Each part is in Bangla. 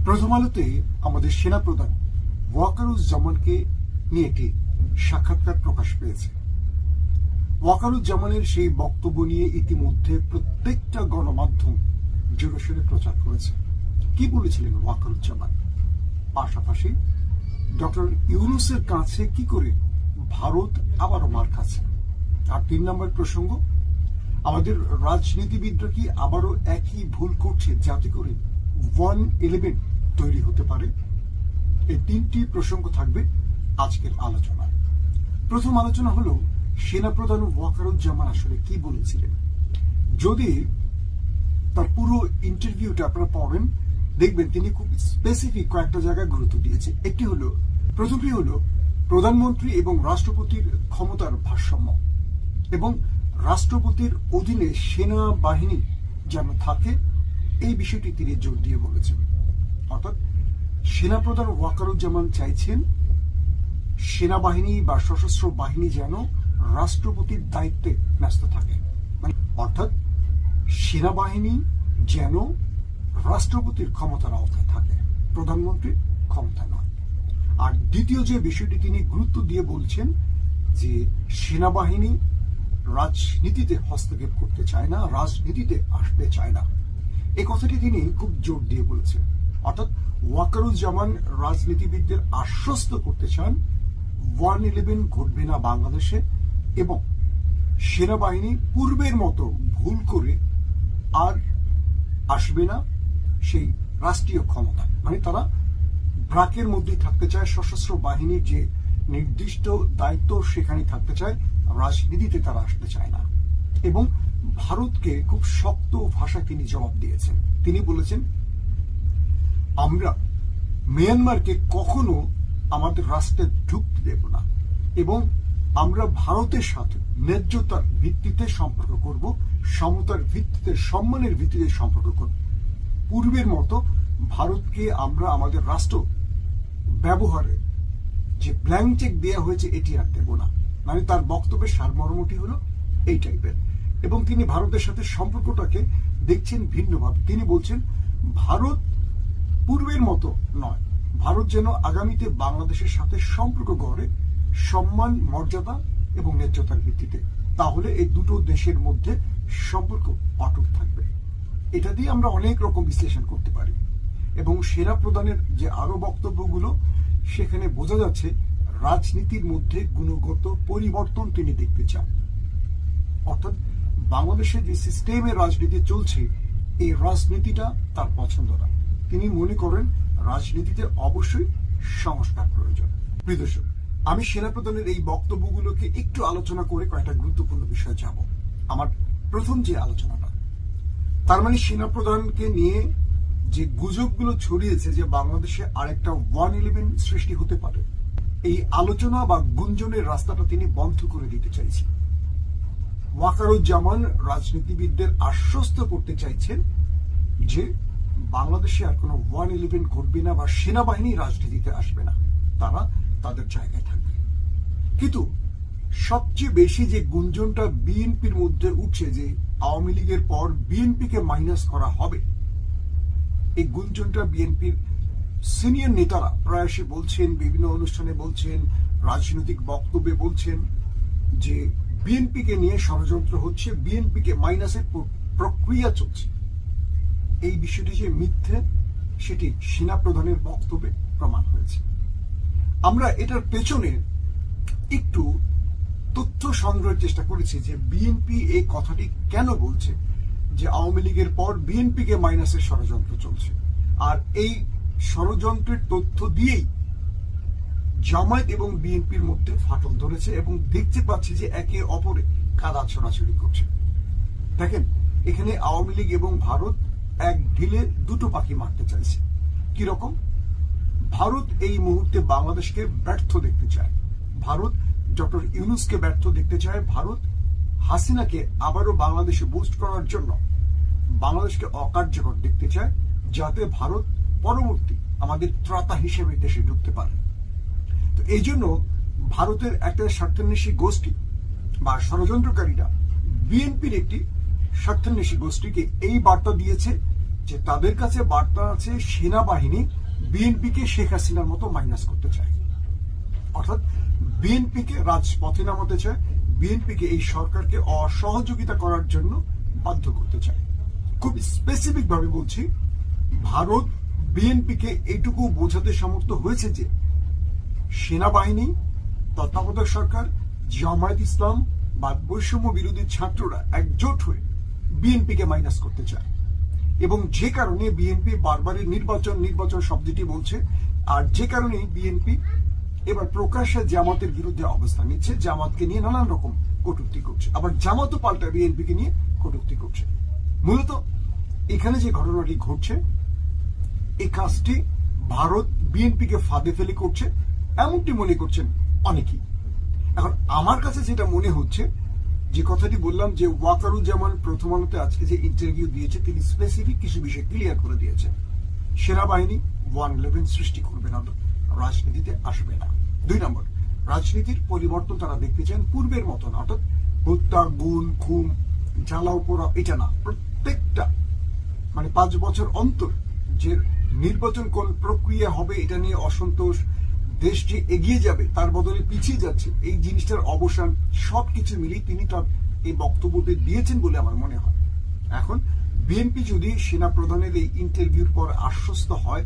প্রথম আলোতে আমাদের সেনাপ্রধান ওয়াকারুজ্জামানকে নিয়ে একটি সাক্ষাৎকার প্রকাশ পেয়েছে। ওয়াকারুজ্জামানের সেই বক্তব্য নিয়ে ইতিমধ্যে প্রত্যেকটা গণমাধ্যম জোরেশোরে প্রচার করেছে। কি বলেছিলেন ওয়াকারুজ্জামান? পাশাপাশি ডক্টর ইউনূসের কাছে কি করে ভারত আবারও মার খাচ্ছে। আর 3 নম্বর প্রসঙ্গ, আমাদের রাজনীতিবিদরা কি আবারও একই ভুল করছে যাতে করে 111 তৈরি হতে পারে। এই 3টি প্রসঙ্গ থাকবে আজকের আলোচনায়। প্রথম আলোচনা হলো সেনাপ্রধান ওয়াকারুজ্জামান আসলে কি বলেছিলেন। যদি তার পুরো ইন্টারভিউটা আপনারা পড়েন, দেখবেন তিনি খুব স্পেসিফিক কয়েকটা জায়গায় গুরুত্ব দিয়েছে। একটি হলো, প্রথমটি হলো প্রধানমন্ত্রী এবং রাষ্ট্রপতির ক্ষমতার ভারসাম্য এবং রাষ্ট্রপতির অধীনে সেনাবাহিনী যেন থাকে, এই বিষয়টি তিনি জোর দিয়ে বলেছেন। অর্থাৎ সেনাপ্রধান ওয়াকারুজ্জামান চাইছেন সেনাবাহিনী বা সশস্ত্র বাহিনী যেন রাষ্ট্রপতির দায়িত্বে ন্যস্ত থাকে, মানে অর্থাৎ সেনাবাহিনী যেন রাষ্ট্রপতির ক্ষমতার আওতায় থাকে, প্রধানমন্ত্রীর ক্ষমতা নয়। আর দ্বিতীয় যে বিষয়টি তিনি গুরুত্ব দিয়ে বলছেন যে সেনাবাহিনী রাজনীতিতে হস্তক্ষেপ করতে চায় না, রাজনীতিতে আসতে চায় না, এই কথাটি তিনি খুব জোর দিয়ে বলেছেন। অর্থাৎ ওয়াকারুজ্জামান রাজনীতিবিদদের আশ্বস্ত করতে চান 111 ঘটবে না বাংলাদেশে এবং সেনাবাহিনী পূর্বের মতো ভুল করে আর আসবে না সেই রাষ্ট্রীয় ক্ষমতায়, মানে তারা ব্রাকের মধ্যেই থাকতে চায়, সশস্ত্র বাহিনীর যে নির্দিষ্ট দায়িত্ব সেখানে থাকতে চায়, রাজনীতিতে তারা আসতে চায় না। এবং ভারতকে খুব শক্ত ভাষায় তিনি জবাব দিয়েছেন। তিনি বলেছেন, আমরা মিয়ানমারকে কখনো আমাদের রাষ্ট্রে ঢুকতে দেব না এবং আমরা ভারতের সাথে ন্যায্যতার ভিত্তিতে সম্পর্ক করব, সমতার ভিত্তিতে, সম্মানের ভিত্তিতে সম্পর্ক করব। পূর্বের মতো ভারতকে আমরা আমাদের রাষ্ট্র ব্যবহারে যে ব্ল্যাঙ্ক চেক দেওয়া হয়েছে এটি আর দেব না। মানে তার বক্তব্যের সারমর্মটি হলো এই টাইপের। এবং তিনি ভারতের সাথে সম্পর্কটাকে দেখছেন ভিন্নভাবে। তিনি বলছেন ভারত পূর্বের মতো নয়, ভারত যেন আগামীতে বাংলাদেশের সাথে সম্পর্ক গড়ে সম্মান, মর্যাদা এবং ন্যায্যতার ভিত্তিতে, তাহলে এই দুটো দেশের মধ্যে সম্পর্ক অটুট থাকবে। এটা দিয়ে আমরা অনেক রকম বিশ্লেষণ করতে পারি। এবং সেনা প্রধানের যে আরো বক্তব্যগুলো, সেখানে বোঝা যাচ্ছে রাজনীতির মধ্যে গুণগত পরিবর্তন তিনি দেখতে চান। অর্থাৎ বাংলাদেশে যে সিস্টেমের রাজনীতি চলছে, এই রাজনীতিটা তার পছন্দ না। তিনি মনে করেন রাজনীতিতে অবশ্যই সংস্কার প্রয়োজন। প্রিয় দর্শক, আমি সেনাপ্রধানের এই বক্তব্যগুলোকে একটু আলোচনা করে কয়েকটা গুরুত্বপূর্ণ বিষয়ে যাব। আমার প্রথম যে আলোচনাটা, তার মানে সেনাপ্রধানকে নিয়ে যে গুজবগুলো ছড়িয়েছে যে বাংলাদেশে আরেকটা 111 সৃষ্টি হতে পারে, এই আলোচনা বা গুঞ্জনের রাস্তাটা তিনি বন্ধ করে দিতে চাইছেন। ওয়াকারুজ্জামান রাজনীতিবিদদের আশ্বস্ত করতে চাইছেন যে বাংলাদেশে আর কোনো 111 ঘটবে না বা সেনাবাহিনী রাজনীতিতে আসবে না, তারা তাদের জায়গায় থাকবে। কিন্তু সবচেয়ে বেশি যে গুঞ্জনটা বিএনপির মধ্যে উঠছে যে আওয়ামী লীগের পর বিএনপিকে মাইনাস করা হবে, এই গুঞ্জনটা বিএনপির সিনিয়র নেতারা প্রায়শই বলছেন, বিভিন্ন অনুষ্ঠানে বলছেন, রাজনৈতিক বক্তব্যে বলছেন যে বিএনপিকে নিয়ে ষড়যন্ত্র হচ্ছে, বিএনপিকে মাইনাসের প্রক্রিয়া চলছে। এই বিষয়টি যে মিথ্যে, সেটি সেনাপ্রধানের বক্তব্যে প্রমাণ হয়েছে। আমরা এটার পেছনে একটু তথ্য সংগ্রহের চেষ্টা করেছি যে বিএনপি এই কথাটি কেন বলছে যে আওয়ামী লীগের পর বিএনপিকে মাইনাসের ষড়যন্ত্র চলছে। আর এই ষড়যন্ত্রের তথ্য দিয়েই জামায়াত এবং বিএনপির মধ্যে ফাটল ধরেছে এবং দেখতে পাচ্ছি যে একে অপরে কাদা ছোড়াছুড়ি করছে। দেখেন, এখানে আওয়ামী লীগ এবং ভারত এক ঢিলে দুটো পাখি মারতে চাইছে। কিরকম? ভারত এই মুহূর্তে বাংলাদেশকে ব্যর্থ দেখতে চায়, ভারত ডক্টর ইউনূসকে ব্যর্থ দেখতে চায়, ভারত হাসিনাকে আবারও বাংলাদেশে বুস্ট করার জন্য বাংলাদেশকে অকার্যকর দেখতে চায়, যাতে ভারত পরবর্তী আমাদের ত্রাতা হিসেবে দেশে ঢুকতে পারে। তো এই জন্য ভারতের একটা স্বার্থান্বেষী গোষ্ঠী বা ষড়যন্ত্রকারীরা বিএনপির একটি স্বার্থান্বেষী গোষ্ঠীকে এই বার্তা দিয়েছে যে তাদের কাছে বার্তা আছে সেনাবাহিনী বিএনপিকে শেখ হাসিনার মতো মাইনাস করতে চায়, অর্থাৎ বিএনপিকে রাজপথে নামাতে চায়, বিএনপিকে এই সরকারকে অসহযোগিতা করার জন্য বাধ্য করতে চায়। খুব স্পেসিফিক ভাবে বলছি, ভারত বিএনপিকে এইটুকু বোঝাতে সমর্থ হয়েছে যে সেনাবাহিনী, তত্ত্বাবধায়ক সরকার, জামায়াত ইসলাম বা বৈষম্য বিরোধী ছাত্ররা একজোট হয়ে বিএনপিকে মাইনাস করতে চায়, এবং যে কারণে বিএনপি বারবারই নির্বাচন নির্বাচন শব্দটি বলছে, আর যে কারণে বিএনপি এবার প্রকাশ্যে জামাতের বিরুদ্ধে অবস্থান নিচ্ছে, জামাতকে নিয়ে নানান রকম কটূক্তি করছে, আবার জামাতও পাল্টা বিএনপিকে নিয়ে কটূক্তি করছে। মূলত এখানে যে ঘটনাটি ঘটছে, এই কাজটি ভারত বিএনপিকে ফাঁদে ফেলে করছে এমনটি মনে করছেন অনেকেই। এখন আমার কাছে যেটা মনে হচ্ছে, যে কথাটি বললাম যে ওয়াকারুজ্জামান প্রথম আলোতে আজকে যে ইন্টারভিউ দিয়েছে, তিনি স্পেসিফিক কিছু বিষয় ক্লিয়ার করে দিয়েছে। সেনাবাহিনী 111 সৃষ্টি করবে না, রাজনীতিতে আসবে না। 2 নম্বর, রাজনীতির পরিবর্তন তারা দেখতে চান পূর্বের মতন, অর্থাৎ হত্যা, গুণ, খুন, জ্বালাও পোড়া, এটা না। প্রত্যেকটা 5 বছর অন্তর যে নির্বাচন কোন প্রক্রিয়া হবে এটা নিয়ে অসন্তোষ, দেশ যে এগিয়ে যাবে তার বদলে পিছিয়ে যাচ্ছে, এই জিনিসটার অবসান, সবকিছু মিলিয়ে তিনি তার এই বক্তব্যটি দিয়েছেন বলে আমার মনে হয়। এখন বিএনপি যদি সেনা প্রধানের এই ইন্টারভিউর পর আশ্বস্ত হয়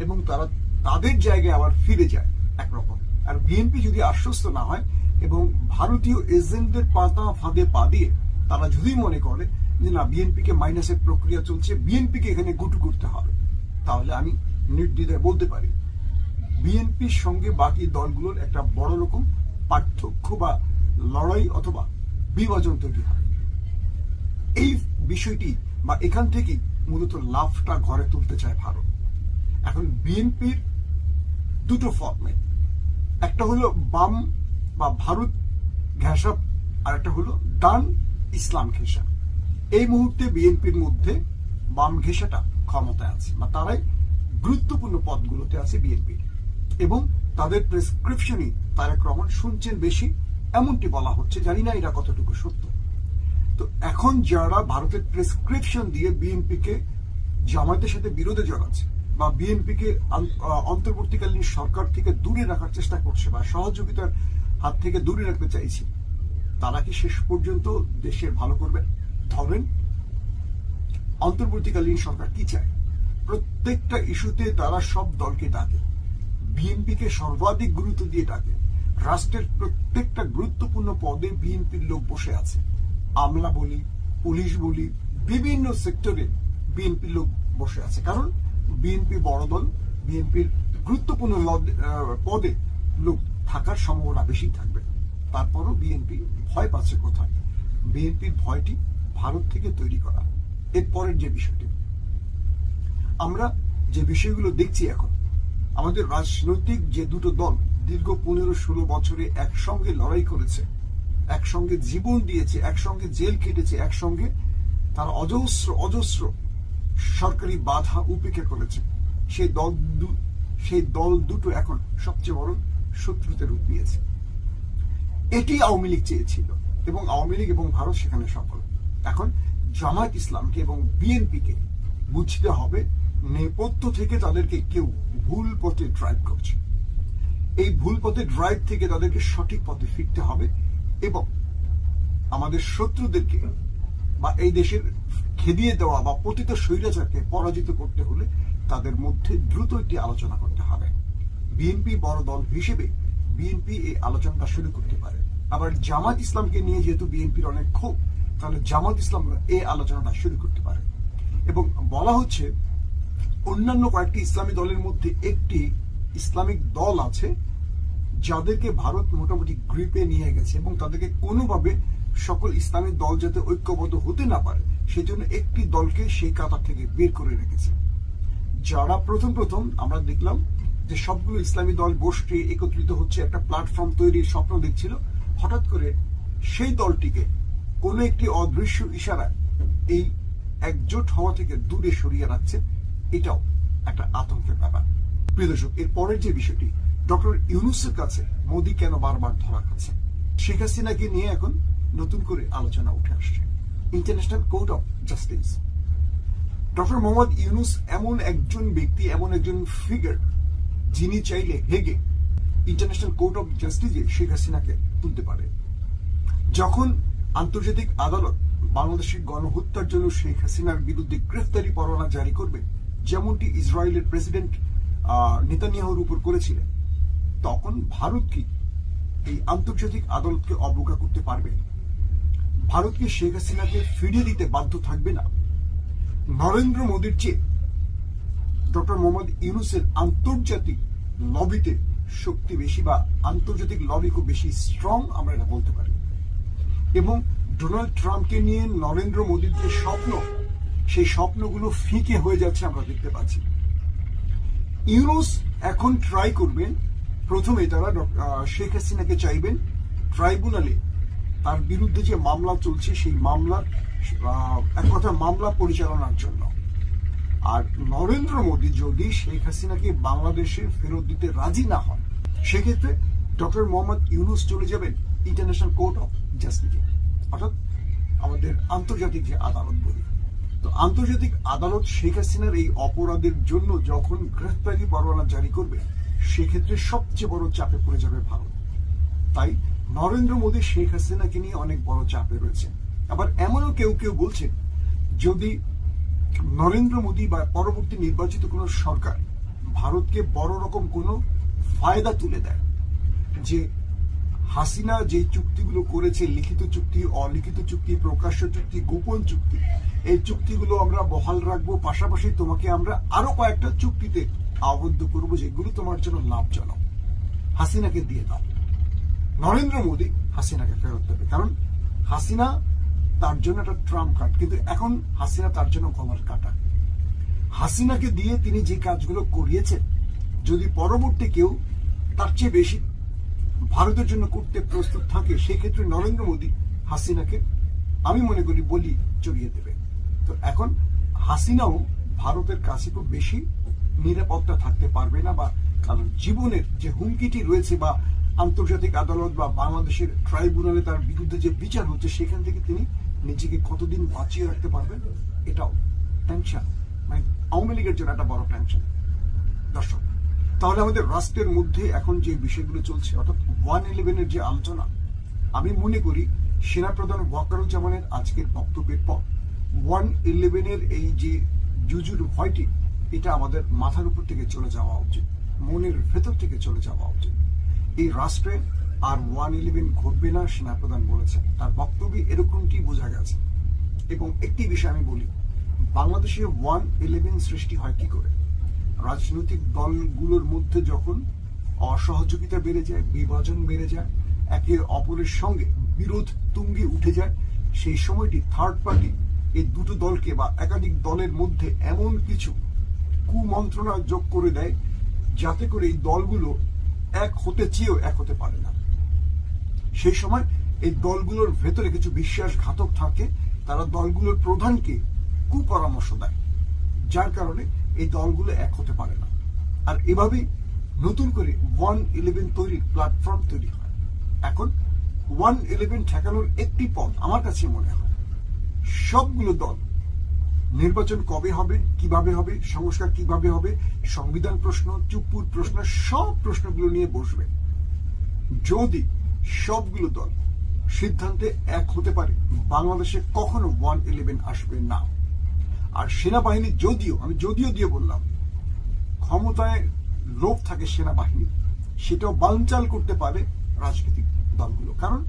এবং তারা তাদের জায়গায় আবার ফিরে যায় একরকম, আর বিএনপি যদি আশ্বস্ত না হয় এবং ভারতীয় এজেন্টদের পাতা ফাঁদে পা দিয়ে তারা যদি মনে করে যে না, বিএনপিকে মাইনাসের প্রক্রিয়া চলছে, বিএনপিকে এখানে গুটু করতে হবে, তাহলে আমি নির্দ্বিধায় বলতে পারি বিএনপির সঙ্গে বাকি দলগুলোর একটা বড় রকম পার্থক্য বা লড়াই অথবা বিভাজন তৈরি হয়। এই বিষয়টি বা এখান থেকেই মূলত লাভটা ঘরে তুলতে চায় ভারত। এখন বিএনপির দুটো ফর্মে, একটা হলো বাম বা ভারত ঘেঁষা, আর একটা হলো ডান ইসলাম ঘেঁষা। এই মুহূর্তে বিএনপির মধ্যে বাম ঘেঁষাটা ক্ষমতায় আছে, বা তারাই গুরুত্বপূর্ণ পদগুলোতে আছে বিএনপি, এবং তাদের প্রেসক্রিপশনই তারেক রহমান শুনছেন বেশি, এমনটি বলা হচ্ছে। জানি না এটা কতটুকু সত্য। তো এখন যারা ভারতের প্রেসক্রিপশন দিয়ে বিএনপিকে জামায়াতের সাথে বিরোধে জড়াচ্ছে বা বিএনপিকে অন্তর্বর্তীকালীন সরকার থেকে দূরে রাখার চেষ্টা করছে বা সহযোগিতার হাত থেকে দূরে রাখতে চাইছে, তারা কি শেষ পর্যন্ত দেশের ভালো করবে? ধরেন অন্তর্বর্তীকালীন সরকার কি চায়? প্রত্যেকটা ইস্যুতে তারা সব দলকে ডাকে, বিএনপিকে সর্বাধিক গুরুত্ব দিয়ে ডাকে। রাষ্ট্রের প্রত্যেকটা গুরুত্বপূর্ণ পদে বিএনপির লোক বসে আছে, আমলা বলি, পুলিশ বলি, বিভিন্ন সেক্টরে বিএনপির লোক বসে আছে, কারণ বিএনপি বড় দল, বিএনপির গুরুত্বপূর্ণ পদে লোক থাকার সম্ভাবনা বেশি থাকবে। তারপরও বিএনপি ভয় পাচ্ছে কোথায়? বিএনপির ভয়টি ভারত থেকে তৈরি করা। এরপরের যে বিষয়টি, আমরা যে বিষয়গুলো দেখছি এখন, আমাদের রাজনৈতিক যে দুটো দল দীর্ঘ 15-16 বছরে একসঙ্গে লড়াই করেছে, একসঙ্গে জীবন দিয়েছে, একসঙ্গে জেল কেটেছে, একসঙ্গে তারা অজস্র সরকারি বাধা উপেক্ষা করেছে, সেই দল দুটো এখন সবচেয়ে বড় শত্রুতে রূপ নিয়েছে। এটি আওয়ামী লীগ চেয়েছিল এবং আওয়ামী লীগ এবং ভারত সেখানে সফল। এখন জামায়াত ইসলামকে এবং বিএনপিকে বুঝতে হবে নেপথ্য থেকে তাদেরকে কেউ ভুল পথে ড্রাইভ করছে। এই ভুল পথে ড্রাইভ থেকে তাদেরকে সঠিক পথে ফিরতে হবে এবং আমাদের শত্রুদেরকে বা এই দেশের খেদিয়ে দেওয়া বা পতিত স্বৈরাচারকে পরাজিত করতে হলে তাদের মধ্যে দ্রুত একটি আলোচনা করতে হবে। বিএনপি বড় দল হিসেবে বিএনপি এই আলোচনাটা শুরু করতে পারে। আবার জামাত ইসলামকে নিয়ে যেহেতু বিএনপির অনেক ক্ষোভ, তাহলে জামাত ইসলাম এই আলোচনাটা শুরু করতে পারে। এবং বলা হচ্ছে অন্যান্য কয়েকটি ইসলামী দলের মধ্যে একটি ইসলামিক দল আছে যাদেরকে ভারত মোটামুটি গ্রিপে নিয়ে গেছে এবং তাদেরকে কোনোভাবে সকল ইসলামিক দল যাতে ঐক্যবদ্ধ হতে না পারে সেজন্য একটি দলকে সেই কাতার থেকে বের করে রেখেছে। যারা প্রথম আমরা দেখলাম যে সবগুলো ইসলামী দল বসে একত্রিত হচ্ছে, একটা প্ল্যাটফর্ম তৈরির স্বপ্ন দেখছিল, হঠাৎ করে সেই দলটিকে কোন একটি অদৃশ্য ইশারায় এই একজোট হওয়া থেকে দূরে সরিয়ে রাখছে। এটাও একটা আতঙ্কের ব্যাপার। প্রিয় দর্শক, এর পরের যে বিষয়টি, ডক্টর ইউনূসের কাছে মোদী কেন বারবার ধরা খাচ্ছে? শেখ হাসিনাকে নিয়ে এখন নতুন করে আলোচনা উঠে আসছে। International court of justice doctor Mohammad Yunus এমন একজন ব্যক্তি, এমন একজন ফিগার, যিনি চাইলে হেগে ইন্টারন্যাশনাল কোর্ট অফ জাস্টিসে শেখ হাসিনাকে তুলতে পারে। যখন আন্তর্জাতিক আদালত বাংলাদেশের গণহত্যার জন্য শেখ হাসিনার বিরুদ্ধে গ্রেফতারি পরোয়ানা জারি করবে, যেমনটি ইসরায়েলের প্রেসিডেন্ট নেতানিয়াহুর উপর করেছিলেন, তখন ভারত কি এই আন্তর্জাতিক আদালতকে অবজ্ঞা করতে পারবে? ভারতকে শেখ হাসিনাকে ফিরিয়ে দিতে বাধ্য থাকবে না? নরেন্দ্র মোদীর চেয়ে ডক্টর মোহাম্মদ ইউনুসের আন্তর্জাতিক লবিতে শক্তি বেশি, বা আন্তর্জাতিক লবি খুব বেশি স্ট্রং, আমরা এটা বলতে পারি। এবং ডোনাল্ড ট্রাম্পকে নিয়ে নরেন্দ্র মোদীর যে স্বপ্ন, সেই স্বপ্নগুলো ফিকে হয়ে যাচ্ছে আমরা দেখতে পাচ্ছি। ইউনুস এখন ট্রাই করবেন, প্রথমে তারা শেখ হাসিনাকে চাইবেন ট্রাইব্যুনালে তার বিরুদ্ধে যে মামলা চলছে সেই মামলার এক কথা মামলা পরিচালনার জন্য। আর নরেন্দ্র মোদী যদি শেখ হাসিনাকে বাংলাদেশে ফেরত দিতে রাজি না হন, সেক্ষেত্রে ডক্টর মোহাম্মদ ইউনুস চলে যাবেন ইন্টারন্যাশনাল কোর্ট অফ জাস্টিসে, অর্থাৎ আমাদের আন্তর্জাতিক যে আদালত বলি। তো আন্তর্জাতিক আদালত শেখ হাসিনার এই অপরাধের জন্য যখন গ্রেফতারি পরোয়ানা জারি করবে, সেক্ষেত্রে সবচেয়ে বড় চাপে পড়ে যাবে ভারত। তাই নরেন্দ্র মোদী শেখ হাসিনাকে নিয়ে অনেক বড় চাপে রয়েছে। আবার এমনও কেউ কেউ বলছেন, যদি নরেন্দ্র মোদী বা পরবর্তী নির্বাচিত কোন সরকার ভারতকে বড় রকম কোনো ফায়দা তুলে দেয়, যে হাসিনা যে চুক্তিগুলো করেছে, লিখিত চুক্তি, অলিখিত চুক্তি, প্রকাশ্য চুক্তি, গোপন চুক্তি, এই চুক্তিগুলো আমরা বহাল রাখবো, পাশাপাশি তোমাকে আমরা আরো কয়েকটা চুক্তিতে আবদ্ধ করবো যেগুলো তোমার জন্য লাভজনক, হাসিনাকে দিয়ে দাও। নরেন্দ্র মোদী হাসিনাকে ফেরত দেবে, কারণ হাসিনা তার জন্য একটা ট্রাম্প কার্ড, কিন্তু এখন হাসিনা তার জন্য গলার কাটা। হাসিনাকে দিয়ে তিনি যে কাজগুলো করিয়েছেন, যদি পরবর্তী কেউ তার চেয়ে বেশি ভারতের জন্য করতে প্রস্তুত থাকে, সেক্ষেত্রে নরেন্দ্র মোদী হাসিনাকে আমি মনে করি বলি চড়িয়ে দেবে। তো এখন হাসিনাও ভারতের কাছে খুব বেশি নিরাপত্তা থাকতে পারবে না, বা কারণ জীবনের যে হুমকিটি রয়েছে, বা আন্তর্জাতিক আদালত বা বাংলাদেশের ট্রাইব্যুনালে তার বিরুদ্ধে যে বিচার হচ্ছে, সেখান থেকে তিনি নিজেকে কতদিন বাঁচিয়ে রাখতে পারবেন, এটাও টেনশন, মানে আওয়ামী লীগের জন্য একটা বড় টেনশন। দর্শক, তাহলে আমাদের রাষ্ট্রের মধ্যে এখন যে বিষয়গুলো চলছে, অর্থাৎ 111-এর যে আলোচনা, আমি মনে করি সেনাপ্রধান ওয়াকারুজ্জামানের আজকের বক্তব্যের পর 111-এর এই যে জুজুর ভয়টি, এটা আমাদের মাথার উপর থেকে চলে যাওয়া উচিত, মনের ভেতর থেকে চলে যাওয়া উচিত। এই রাষ্ট্রে আর 111 ঘটবে না, সেনাপ্রধান বলেছেন। তার বক্তব্যে এরকমটি বোঝা গেছে। এবং একটি বিষয় আমি বলি, বাংলাদেশে 111 সৃষ্টি হয় কি করে? রাজনৈতিক দলগুলোর মধ্যে যখন অসহযোগিতা বেড়ে যায়, বিভাজন বেড়ে যায়, একে অপরের সঙ্গে বিরোধ তুঙ্গে উঠে যায়, সেই সময়টি থার্ড পার্টি এই দুটো দলকে বা একাধিক দলের মধ্যে এমন কিছু কুমন্ত্রণা যোগ করে দেয়, যাতে করে এই দলগুলো এক হতে চেয়েও এক হতে পারে না। সেই সময় এই দলগুলোর ভেতরে কিছু বিশ্বাসঘাতক থাকে, তারা দলগুলোর প্রধানকে কুপরামর্শ দেয়, যার কারণে এই দলগুলো এক হতে পারে না। আর এভাবেই নতুন করে 111 তৈরির প্ল্যাটফর্ম তৈরি হয়। এখন 111 ঠেকানোর একটি পথ আমার কাছে মনে হয়, সবগুলো দল নির্বাচন কবে হবে, কিভাবে হবে, সংস্কার কিভাবে হবে, সংবিধান প্রশ্ন, চুপ্পুর প্রশ্ন, সব প্রশ্নগুলো নিয়ে বসবে। যদি সবগুলো দল সিদ্ধান্তে এক হতে পারে, বাংলাদেশে কখনো 111 আসবে না। আর সেনাবাহিনী আমি যদিও দিয়ে বললাম, ক্ষমতায় লোভ থাকে সেনাবাহিনী, সেটাও বানচাল করতে পারে রাজনৈতিক দলগুলো। কারণ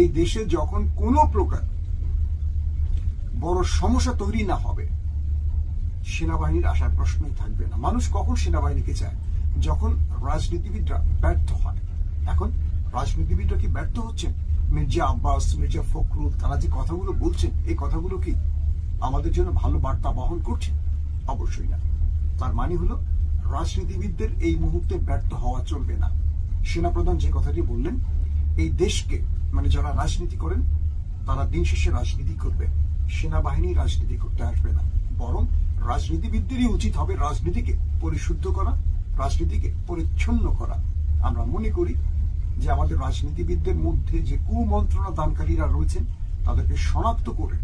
এই দেশে যখন কোনো প্রকার বড় সমস্যা তৈরি না হবে, সেনাবাহিনীর আসার প্রশ্নই থাকবে না। মানুষ কখন সেনাবাহিনীকে চায়? যখন রাজনীতিবিদরা ব্যর্থ হয়। এখন রাজনীতিবিদরা কি ব্যর্থ হচ্ছেন? মির্জা আব্বাস, মির্জা ফখরুল, তারা যে কথাগুলো বলছেন, এই কথাগুলো কি আমাদের জন্য ভালো বার্তা বহন করছে? অবশ্যই না। তার মানে হলো রাজনীতিবিদদের এই মুহূর্তে ব্যর্থ হওয়া চলবে না। সেনাপ্রধান যে কথাটি বললেন, এই দেশকে মানে যারা রাজনীতি করেন তারা দিন শেষে রাজনীতি করবে, সেনাবাহিনী রাজনীতি করতে আসবে না। বরং রাজনীতিবিদদেরই উচিত হবে রাজনীতিকে পরিশুদ্ধ করা, রাজনীতিকে পরিচ্ছন্ন করা। আমরা মনে করি যে আমাদের রাজনীতিবিদদের মধ্যে যে কুমন্ত্রণা দানকারীরা রয়েছেন, তাদেরকে শনাক্ত করে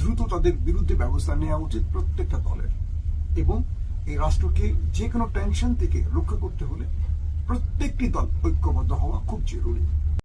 দ্রুত তাদের বিরুদ্ধে ব্যবস্থা নেওয়া উচিত প্রত্যেকটা দলের, এবং এই রাষ্ট্রকে যে কোনো টেনশন থেকে রক্ষা করতে হলে প্রত্যেকটি দল ঐক্যবদ্ধ হওয়া খুব জরুরি।